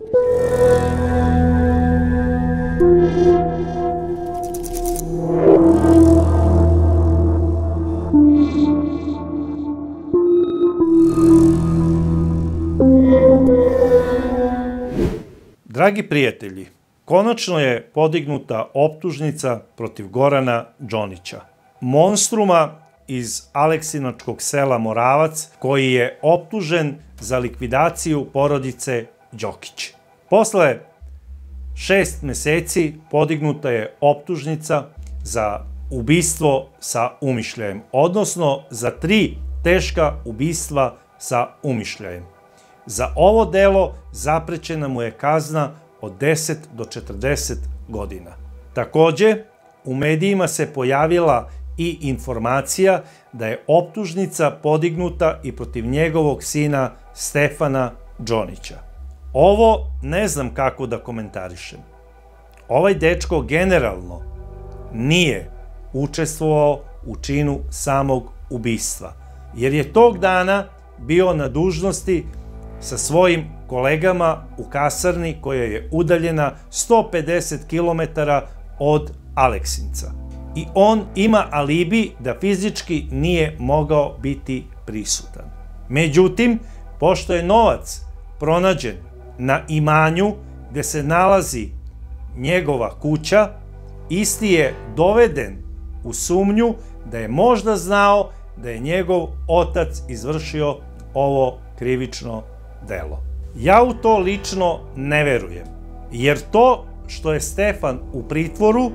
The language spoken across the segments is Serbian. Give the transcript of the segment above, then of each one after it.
Dragi prijatelji, konačno je podignuta optužnica protiv Gorana Đonića, monstruma iz aleksinačkog sela Moravac, koji je optužen za likvidaciju porodice Đokić. Posle 6 meseci podignuta je optužnica za ubistvo sa umišljajem, odnosno za 3 teška ubistva sa umišljajem. Za ovo delo zaprećena mu je kazna od 10 do 40 godina. Takođe, u medijima se pojavila i informacija da je optužnica podignuta i protiv njegovog sina Stefana Đonića. Ovo ne znam kako da komentarišem. Ovaj dečko generalno nije učestvovao u činu samog ubistva, jer je tog dana bio na dužnosti sa svojim kolegama u kasarni koja je udaljena 150 km od Aleksinca. I on ima alibi da fizički nije mogao biti prisutan. Međutim, pošto je novac pronađen na imanju gde se nalazi njegova kuća, isti je doveden u sumnju da je možda znao da je njegov otac izvršio ovo krivično delo. Ja u to lično ne verujem, jer to što je Stefan u pritvoru,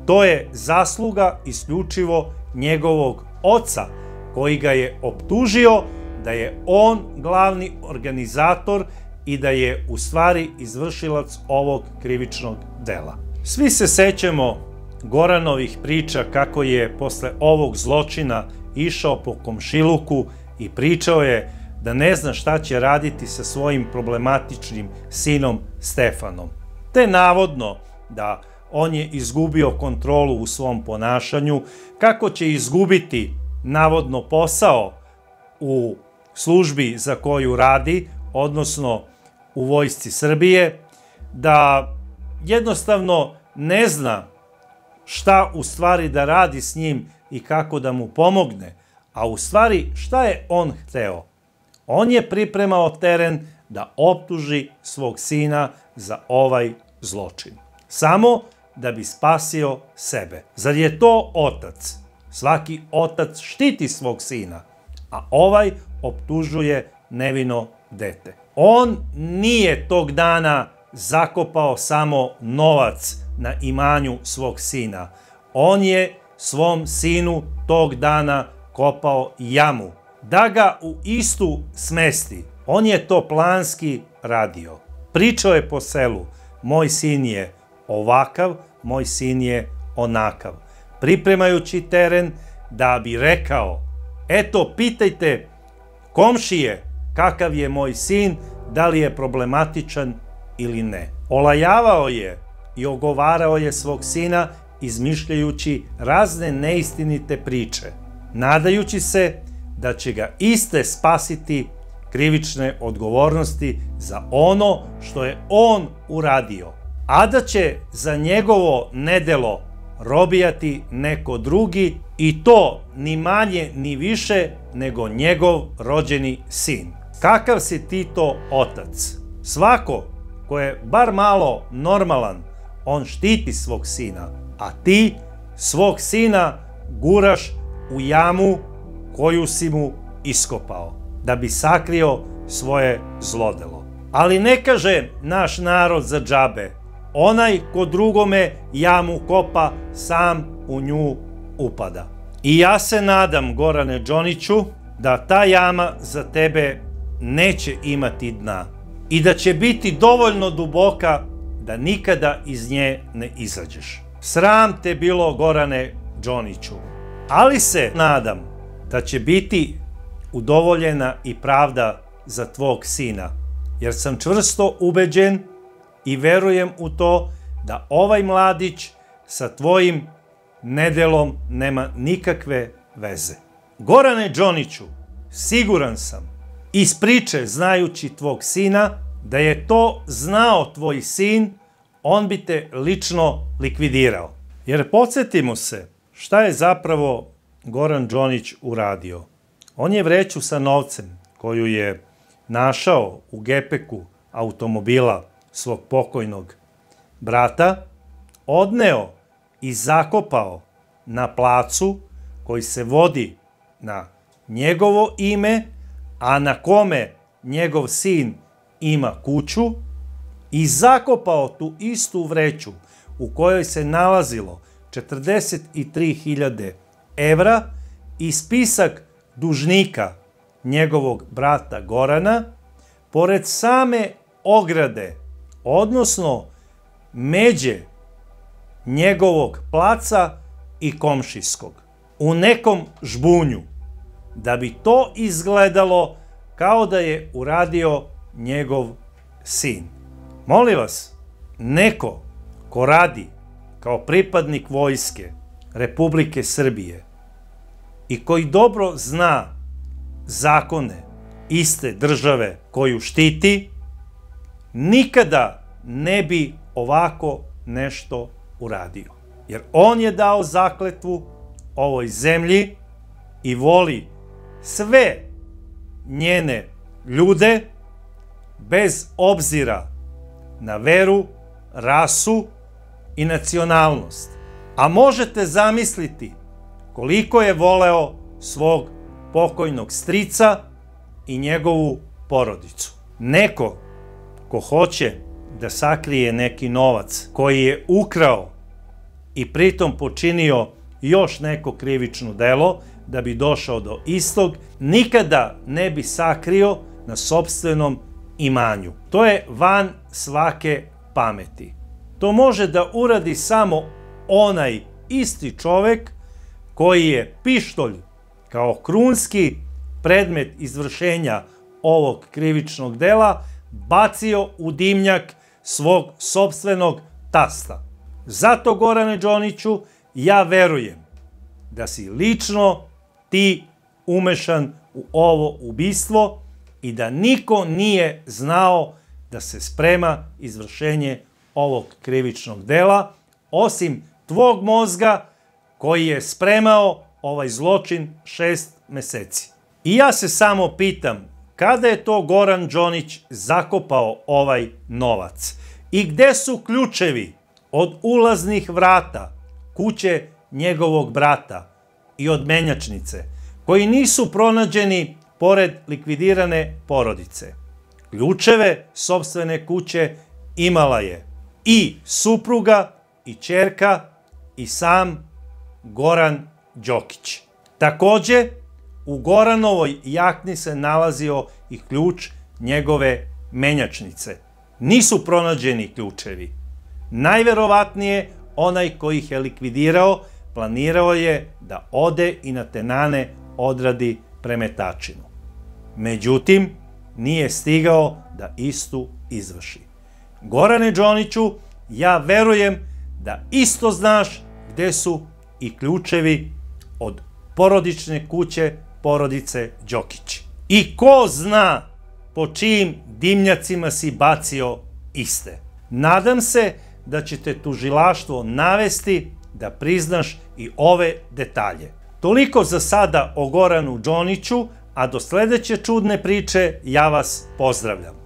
to je zasluga isključivo njegovog oca, koji ga je optužio da je on glavni organizator i da je u stvari izvršilac ovog krivičnog dela. Svi se sećamo Goranovih priča kako je posle ovog zločina išao po komšiluku i pričao je da ne zna šta će raditi sa svojim problematičnim sinom Stefanom. Te navodno da on je izgubio kontrolu u svom ponašanju, kako će izgubiti navodno posao u službi za koju radi, odnosno u Vojsci Srbije, da jednostavno ne zna šta u stvari da radi s njim i kako da mu pomogne, a u stvari šta je on hteo? On je pripremao teren da optuži svog sina za ovaj zločin. Samo da bi spasio sebe. Zar je to otac? Svaki otac štiti svog sina, a ovaj optužuje nevino dete. On nije tog dana zakopao samo novac na imanju svog sina. On je svom sinu tog dana kopao jamu, da ga u istu smesti. On je to planski radio. Pričao je po selu, moj sin je ovakav, moj sin je onakav. Pripremajući teren da bi rekao, eto, pitajte komšije kakav je moj sin, da li je problematičan ili ne. Olajavao je i ogovarao je svog sina izmišljajući razne neistinite priče, nadajući se da će ga iste spasiti krivične odgovornosti za ono što je on uradio, a da će za njegovo nedelo robijati neko drugi, i to ni manje ni više nego njegov rođeni sin. Kakav si ti to otac? Svako ko je bar malo normalan, on štiti svog sina, a ti svog sina guraš u jamu koju si mu iskopao, da bi sakrio svoje zlodelo. Ali ne kaže naš narod za džabe, onaj ko drugome jamu kopa, sam u nju upada. I ja se nadam, Gorane Đoniću, da ta jama za tebe neće imati dna i da će biti dovoljno duboka da nikada iz nje ne izađeš. Sram te bilo, Gorane Đoniću, ali se nadam da će biti udovoljena i pravda za tvog sina, jer sam čvrsto ubeđen i verujem u to da ovaj mladić sa tvojim nedelom nema nikakve veze. Gorane Đoniću, siguran sam, iz priče znajući tvog sina, Da je to znao tvoj sin, on bi te lično likvidirao. Jer podsjetimo se šta je zapravo Goran Đonić uradio. On je vreću sa novcem koju je našao u gepeku automobila svog pokojnog brata, odneo i zakopao na placu koji se vodi na njegovo ime, a na kome njegov sin ima kuću, i zakopao tu istu vreću u kojoj se nalazilo 43.000 evra i spisak dužnika njegovog brata Gorana, pored same ograde, odnosno međe njegovog placa i komšijskog, u nekom žbunju, da bi to izgledalo kao da je uradio njegov sin. Molim vas, neko ko radi kao pripadnik vojske Republike Srbije i koji dobro zna zakone iste države koju štiti, nikada ne bi ovako nešto uradio. Jer on je dao zakletvu ovoj zemlji i voli sve njene ljude bez obzira na veru, rasu i nacionalnost. A možete zamisliti koliko je voleo svog pokojnog strica i njegovu porodicu. Neko ko hoće da sakrije neki novac koji je ukrao i pritom počinio još neko krivično delo da bi došao do istog, nikada ne bi sakrio na sopstvenom imanju. To je van svake pameti. To može da uradi samo onaj isti čovek koji je pištolj kao krunski predmet izvršenja ovog krivičnog dela bacio u dimnjak svog sopstvenog tasta. Zato, Gorane Đoniću, ja verujem da si lično ti umešan u ovo ubistvo i da niko nije znao da se sprema izvršenje ovog krivičnog dela, osim tvog mozga koji je spremao ovaj zločin 6 meseci. I ja se samo pitam, kada je to Goran Đonić zakopao ovaj novac? I gde su ključevi od ulaznih vrata kuće njegovog brata i od menjačnice, koji nisu pronađeni pored likvidirane porodice? Ključeve sopstvene kuće imala je i supruga, i ćerka, i sam Goran Đokić. Takođe, u Goranovoj jakni se nalazio i ključ njegove menjačnice. Nisu pronađeni ključevi. Najverovatnije, onaj koji ih je likvidirao, planirao je da ode i na tenane odradi premetačinu. Međutim, nije stigao da istu izvrši. Gorane Đoniću, ja verujem da isto znaš gde su i ključevi od porodične kuće porodice Đokić. I ko zna po čijim dimnjacima si bacio iste. Nadam se da će te tužilaštvo navesti da priznaš i ove detalje. Toliko za sada o Goranu Đoniću, a do sledeće čudne priče ja vas pozdravljam.